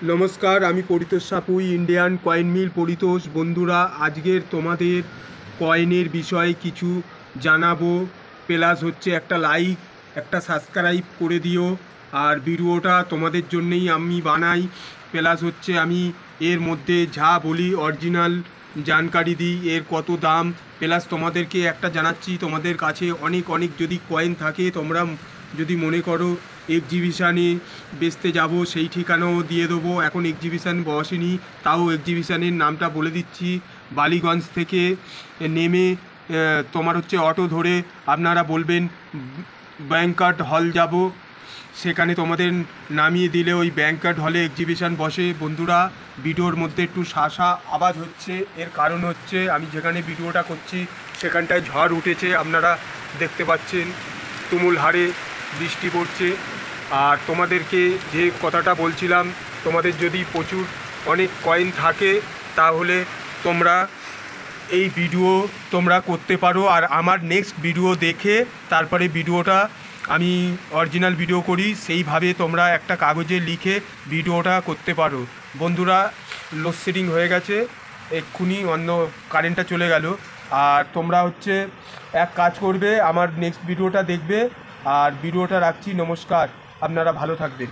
নমস্কার, আমি Paritosh Sapui, Indian coin mill Paritosh. বন্ধুরা, আজকের তোমাদের কয়েনের বিষয়ে কিছু জানাবো। প্লাস হচ্ছে একটা লাইক, একটা সাবস্ক্রাইব করে দিও। আর ভিডিওটা তোমাদের জন্যেই আমি বানাই। প্লাস হচ্ছে আমি এর মধ্যে যা বলি অরিজিনাল জানকারি দিই, এর কত দাম। প্লাস তোমাদেরকে একটা জানাচ্ছি, তোমাদের কাছে অনেক অনেক যদি কয়েন থাকে, তোমরা যদি মনে করো এক্সিবিশানে বেচতে যাব, সেই ঠিকানাও দিয়ে দেবো। এখন এক্সিবিশান বসেনি, তাও এক্সিবিশানের নামটা বলে দিচ্ছি। বালিগঞ্জ থেকে নেমে তোমার হচ্ছে অটো ধরে আপনারা বলবেন ব্যাংকার্ট হল যাব, সেখানে তোমাদের নামিয়ে দিলে ওই ব্যাংকার্ট হলে এক্সিবিশান বসে। বন্ধুরা, ভিডিওর মধ্যে একটু শাঁসা আওয়াজ হচ্ছে, এর কারণ হচ্ছে আমি যেখানে ভিডিওটা করছি সেখানটায় ঝড় উঠেছে, আপনারা দেখতে পাচ্ছেন তুমুল হারে বৃষ্টি পড়ছে। আর তোমাদেরকে যে কথাটা বলছিলাম, তোমাদের যদি প্রচুর অনেক কয়েন থাকে তাহলে তোমরা এই ভিডিও তোমরা করতে পারো। আর আমার নেক্সট ভিডিও দেখে তারপরে ভিডিওটা আমি অরিজিনাল ভিডিও করি, সেইভাবে তোমরা একটা কাগজে লিখে ভিডিওটা করতে পারো। বন্ধুরা, লোডশেডিং হয়ে গেছে, এক্ষুনি অন্য কারেন্টটা চলে গেল। আর তোমরা হচ্ছে এক কাজ করবে, আমার নেক্সট ভিডিওটা দেখবে। আর ভিডিওটা রাখছি, নমস্কার, আপনারা ভালো থাকবেন।